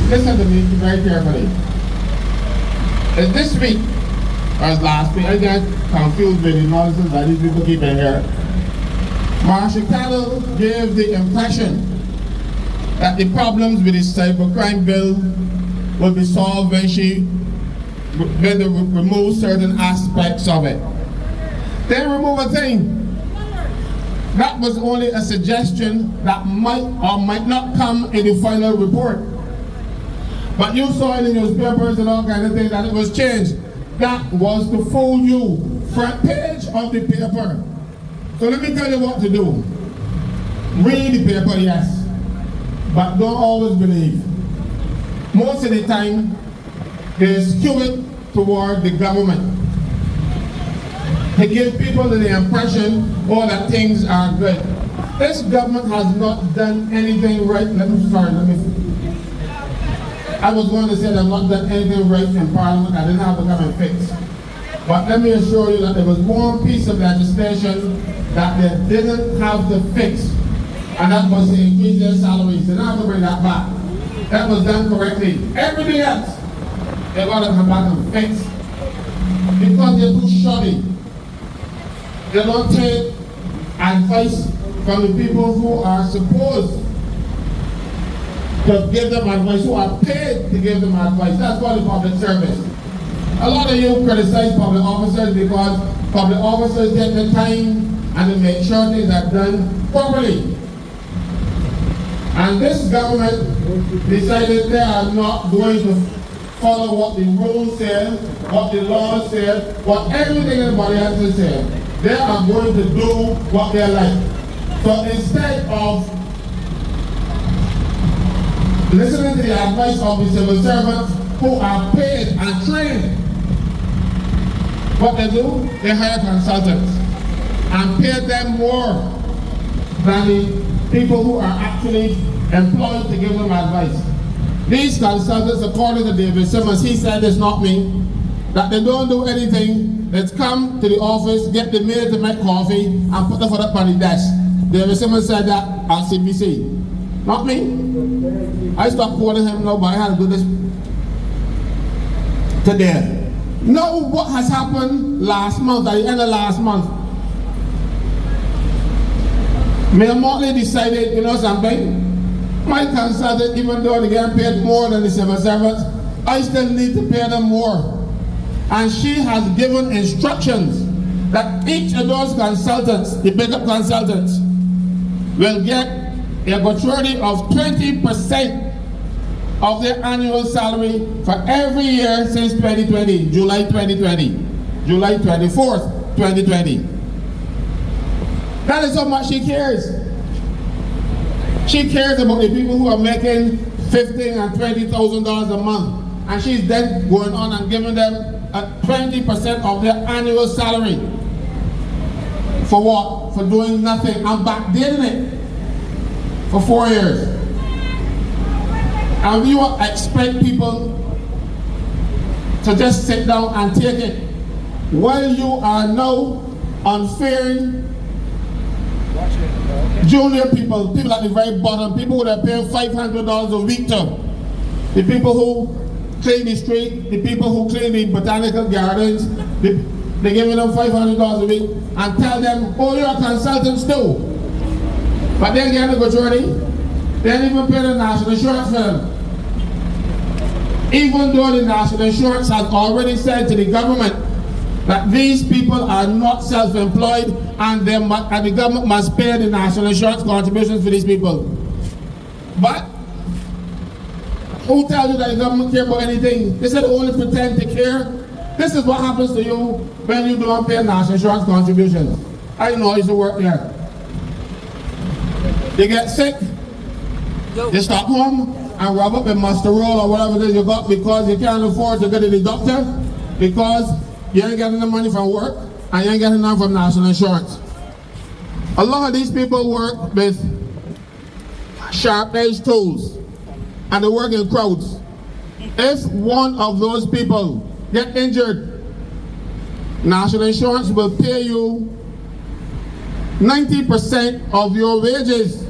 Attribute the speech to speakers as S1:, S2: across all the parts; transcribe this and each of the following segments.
S1: Listen to me very carefully. This week, or last week, I get confused with the nonsense that these people keep in here. Marcia Cattle gave the impression that the problems with the cybercrime bill will be solved when they remove certain aspects of it. They remove a thing. That was only a suggestion that might or might not come in the final report. But you saw in the newspapers and all kinds of things that it was changed. That was to fool you. Front page of the paper. So let me tell you what to do. Read the paper, yes, but don't always believe. Most of the time, they skew it toward the government. They give people the impression, oh, that things are good. This government has not done anything right. I was going to say they've not done anything right in Parliament. I didn't have to come and fix. But let me assure you that there was one piece of legislation that they didn't have to fix, and that was to increase their salaries. They don't have to bring that back. That was done correctly. Everything else, they want to come back and fix. Because they're too shoddy. They don't take advice from the people who are supposed to give them advice, who are paid to give them advice. That's called the public service. A lot of you criticize public officers because public officers take the time and to make sure things are done properly. And this government decided they are not going to follow what the rules say, what the laws say, what everything everybody else is saying. They are going to do what they like. So instead of listening to the advice of the civil servants who are paid and trained, what they do, they hire consultants and pay them more than the people who are actually employed to give them advice. These consultants, according to David Simmons, he said, it's not me, that they don't do anything. Let's come to the office, get the maid to make coffee, and put the foot up on the desk. David Simmons said that on CBC. Not me. I stopped quoting him now, but I had to do this today. Know what has happened last month, at the end of last month. Mayor Motley decided, you know something? My consultant, even though they get paid more than the civil servants, I still need to pay them more. And she has given instructions that each of those consultants, the backup consultants, will get a gratuity of 20% of their annual salary for every year since 2020, July 2020, July 24th, 2020. That is how much she cares. She cares about the people who are making $15,000 and $20,000 a month, and she's then going on and giving them 20% of their annual salary. For what? For doing nothing and backdating it for 4 years. And you expect people to just sit down and take it while you are now unfairing junior people, people at the very bottom, people who are paying $500 a week to, the people who clean the street, the people who clean the botanical gardens, they're giving them $500 a week and tell them, oh, you're consultants too. But they're getting a gratuity. They don't even pay the national insurance for them. Even though the national insurance has already said to the government that these people are not self-employed and the government must pay the national insurance contributions for these people. But who tells you that the government care about anything? They said only pretend to care. This is what happens to you when you don't pay national insurance contributions. I know I used to work there. You get sick, you stop home and rub up a mustard roll or whatever it is you got because you can't afford to go to the doctor because you ain't getting the money from work and you ain't getting enough from national insurance. A lot of these people work with sharp-edged tools and they work in crowds. If one of those people get injured, national insurance will pay you 90% of your wages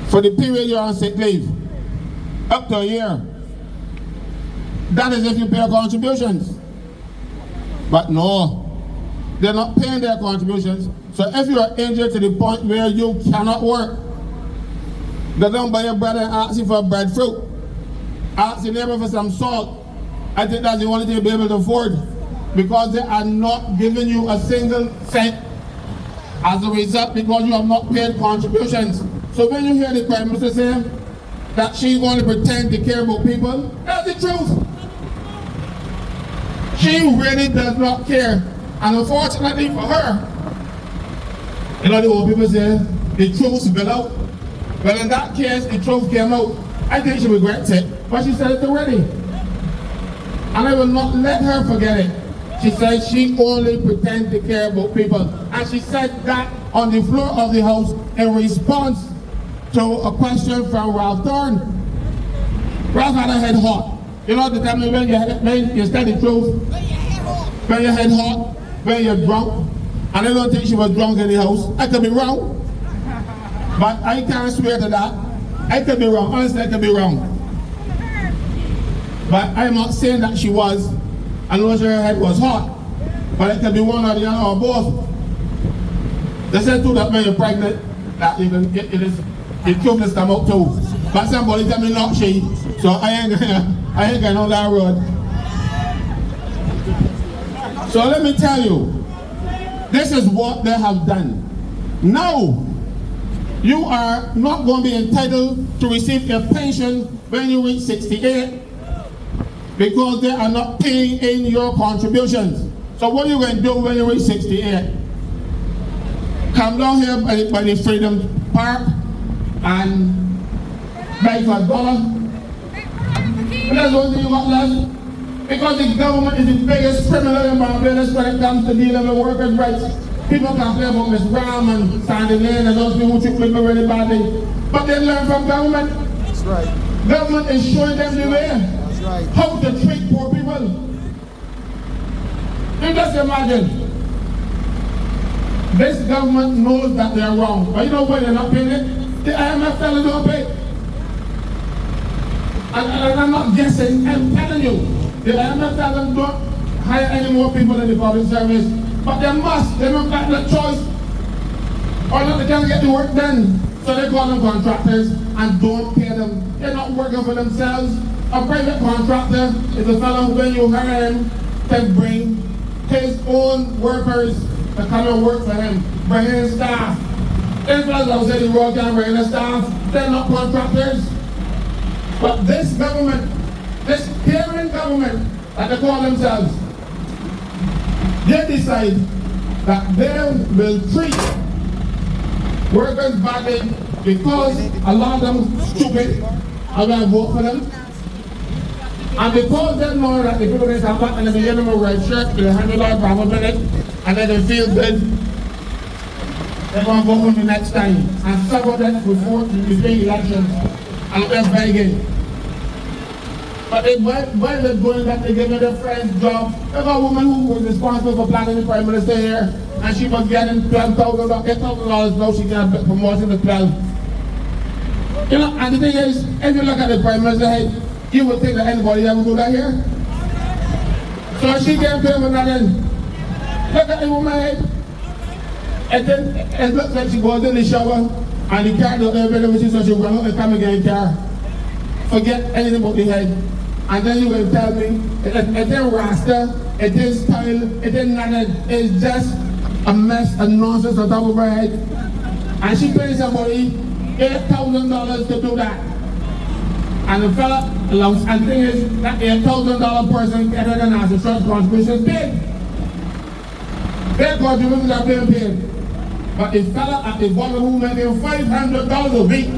S1: for the period you're on sick leave. up to a year. That is if you pay contributions. But no, they're not paying their contributions. So if you are injured to the point where you cannot work, go down by your brother and ask you for breadfruit. Ask your neighbor for some salt. I think that's the only thing you'll be able to afford, because they are not giving you a single cent as a result, because you have not paid contributions. So when you hear the Prime Minister saying that she's going to pretend to care about people, that's the truth. She really does not care. And unfortunately for her, you know, the old people say the truth will out. Well, in that case, the truth came out. I think she regrets it, but she said it already. And I will not let her forget it. She said she only pretends to care about people. And she said that on the floor of the House in response to a question from Ralph Thorne. Ralph had a head hot. You know, the time when you said the truth, when your head hot, when you're drunk. And I don't think she was drunk in the house. I could be wrong, but I can't swear to that. I could be wrong, honestly I could be wrong. But I'm not saying that she was, unless her head was hot. But it could be one or the other or both. They said too that when you're pregnant, that even the truth come out too. But somebody tell me not she, so I ain't going on that road. So let me tell you, this is what they have done. Now, you are not going to be entitled to receive your pension when you reach 68 because they are not paying in your contributions. So what are you going to do when you reach 68? Come down here by the Freedom Park and beg for $1. And that's one thing you got left. Because the government is the biggest criminal in Barbados when it comes to dealing with workers' rights. People complain about Ms. Ram and Sandy Lane and those people who treat people really badly. But they learn from government.
S2: That's right.
S1: Government is showing them the way.
S2: That's right.
S1: How to treat poor people. You just imagine. This government knows that they're wrong. But you know why they're not paying it? The IMF fellas don't pay. And I'm not guessing, I'm telling you. The IMF fellas don't hire any more people in the public service. But they must. They don't have no choice. Or not, they can't get the work done. So they call them contractors and don't pay them. They're not working for themselves. A private contractor is a fellow who, when you hire him, can bring his own workers to come and work for him, bring in staff. These fellows outside the road can bring in staff. They're not contractors. But this government, this caring government that they call themselves, they decide that they will treat workers badly because a lot of them stupid are going to vote for them. And because they know that the people they come back and they give them a red shirt with $100 profit in it, and then they feel good, they're going to vote for me next time and suffer them before the elections. And they're begging. But while they're doing that, they give me their friend's job. There's a woman who was responsible for planning the Prime Minister here, and she was getting $12,000, $8,000 now she got a promotion to 12. You know, and the thing is, if you look at the Prime Minister head, you would think that anybody ever do that here. So she can't pay for nothing. Look at the woman head. And then it looks like she goes in the shower, and the car don't ever which is so she run out and come again in the car. Forget anything about the head. And then you will tell me, it ain't rasta, it is style, it ain't nothing, it's just a mess, a nonsense on top of her head. And she pays somebody $8,000 to do that. And the fella allows, and the thing is, that $8,000 person gets an national insurance contribution paid. Their contributions are being paid. But the fella at the bottom who making $500 a week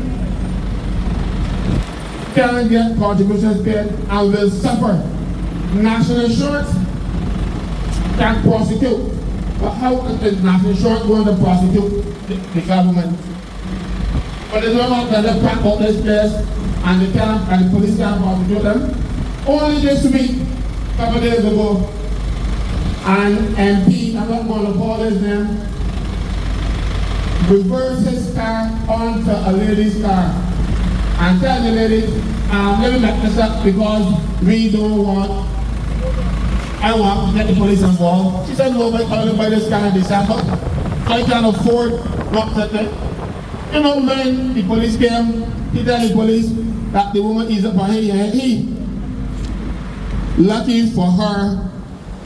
S1: can't get contributions paid and will suffer. National insurance can prosecute. But how is national insurance going to prosecute the government? But there's no one that they pack out this place and the police can't prosecute them. Only this week, a couple of days ago, an MP, I'm not going to call his name, reversed his car onto a lady's car. and tell the lady, let me make this up because we don't want, I want to get the police involved. She said, no, but calling by this guy in December. I can't afford what to do. You know, when the police came, he tell the police that the woman is up on he. Lucky for her,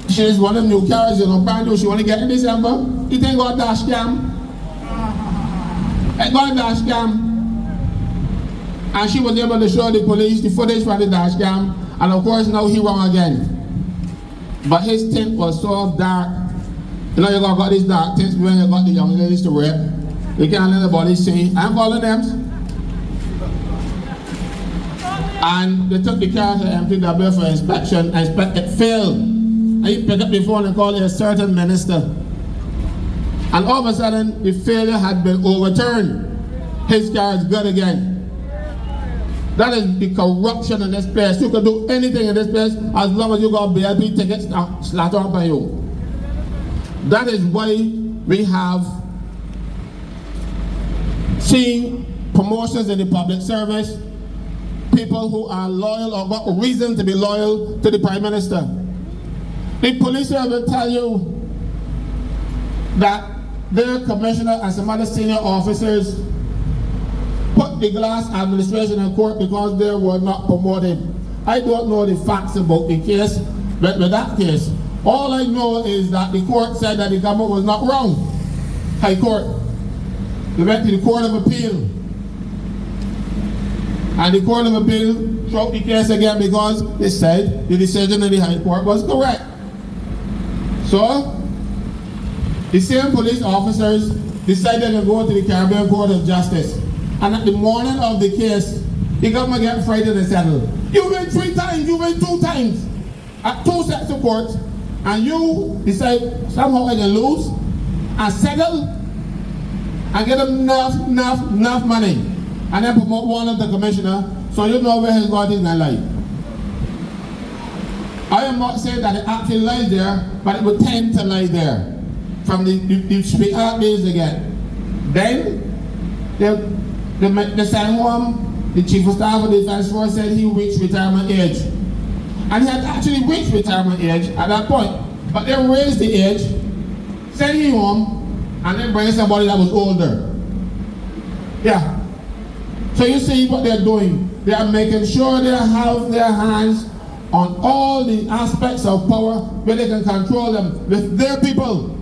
S1: she's one of the new cars, you know, brand new, she want to get in December. He think got dash cam. It got a dash cam. And she was able to show the police the footage from the dash cam. And of course, now he wrong again. But his tint was so dark. You know, you got these dark tints when you got the young ladies to rape. You can't let anybody see. I'm calling them. And they took the car to MPW for inspection. It failed. And he picked up the phone and called a certain minister. And all of a sudden, the failure had been overturned. His car is good again. That is the corruption in this place. You can do anything in this place as long as you got BLP tickets slapped on by you. That is why we have seen promotions in the public service, people who are loyal or got reason to be loyal to the Prime Minister. The police will tell you that their commissioner and some other senior officers put the Glass administration in court because they were not promoted. I don't know the facts about the case, but with that case, all I know is that the court said that the government was not wrong. High Court. They went to the Court of Appeal. And the Court of Appeal threw the case again because they said the decision of the High Court was correct. So, the same police officers decided to go to the Caribbean Court of Justice. And at the morning of the case, the government got frightened and settled. You win 3 times, you win 2 times. At 2 sets of courts, and you decide somehow I can lose and settle and get enough money. And then promote one of the commissioner so you know where his God is in life. I am not saying that it actually lies there, but it would tend to lie there. From the sweetheart days again. Then the San Juan, the chief of staff of the defense force said he reached retirement age. And he had actually reached retirement age at that point. But they raised the age, sent him home, and then bring somebody that was older. Yeah. So you see what they're doing. They are making sure they have their hands on all the aspects of power where they can control them with their people.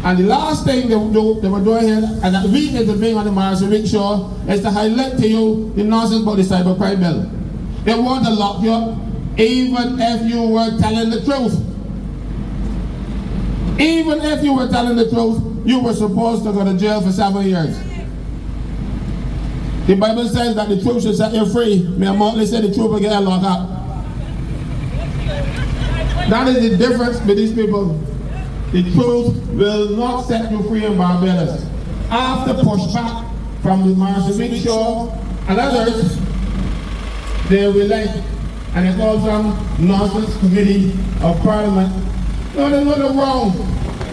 S1: And the last thing they were doing here, and that we intervene on the Marshall Week show, is to highlight to you the nonsense about the cybercrime bill. They want to lock you up even if you were telling the truth. Even if you were telling the truth, you were supposed to go to jail for 7 years. The Bible says that the truth should set you free. May I mostly say the truth will get you locked up. That is the difference with these people. The truth will not set you free in Barbados. After pushback from the Marshall Week show and others, they relent, and they call some nonsense committee of parliament. No, there's nothing wrong.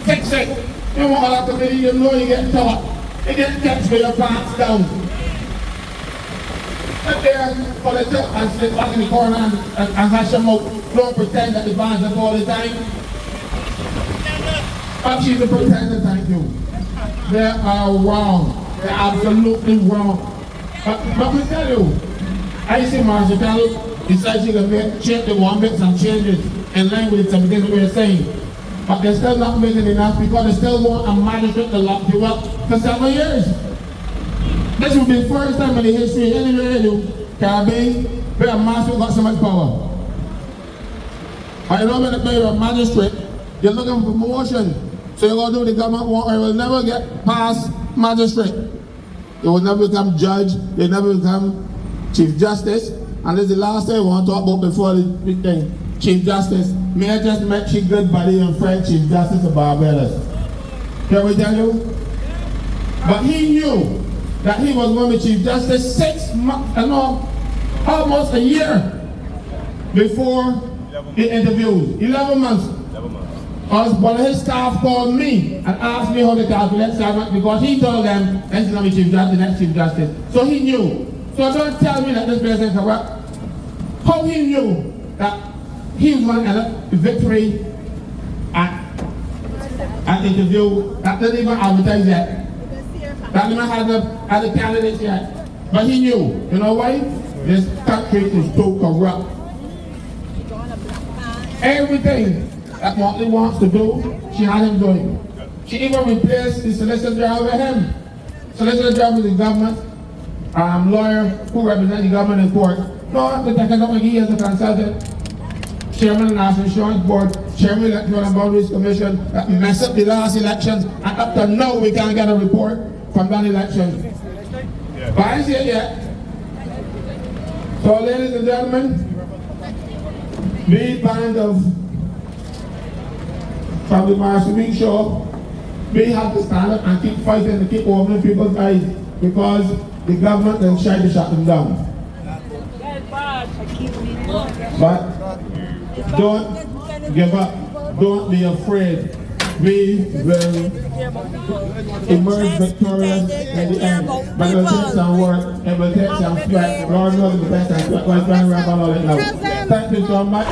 S1: Fix it. You want all that committee, you know you get taught. You get catch with your pants down. Sit there for the tip and sit back in the corner and hash them out. Don't pretend that the band's up all the time. But she's a pretender, thank you. They are wrong. They're absolutely wrong. But we tell you, I see Marshall decide she can they want to make some changes in line with some things we're saying. But they're still not making enough because they still want a magistrate to lock you up for 7 years. This will be the first time in the history anywhere in the Caribbean where a magistrate got so much power. But you know when you're a magistrate, you're looking for promotion. So you're going to do the government want, or you will never get past magistrate. You will never become judge, you'll never become Chief Justice. And this is the last thing I want to talk about before the big thing. Chief Justice. May I just met your good buddy and friend, Chief Justice of Barbados. Can we tell you? But he knew that he was going to be Chief Justice 6 months, almost a year before the interview. 11 months. One of his staff called me and asked me how to calculate salary because he told them, that's going to be Chief Justice, next Chief Justice. So he knew So don't tell me that this person is corrupt. How he knew that he was going to end up with victory at an interview that didn't even advertise yet. That didn't have the candidates yet. But he knew. You know why? This country is too corrupt. Everything that Motley wants to do, she had him doing. She even replaced the Solicitor General with him. Solicitor General is the government lawyer who represents the government in court. No, the Technical McGee as a consultant. Chairman of the National Insurance Board, Chairman of the Electoral and Boundaries Commission that messed up the last elections, and up to now we can't get a report from that election. But I ain't see it yet. So ladies and gentlemen, these band of from the Marshall Week show, we have to stand up and keep fighting and keep opening people's eyes because the government then tried to shut them down. But don't give up, don't be afraid. We will emerge victorious in the end. But it will take some work, it will take some sweat. Lord knows the best and sweat. We're going to wrap on all it now. Thank you so much.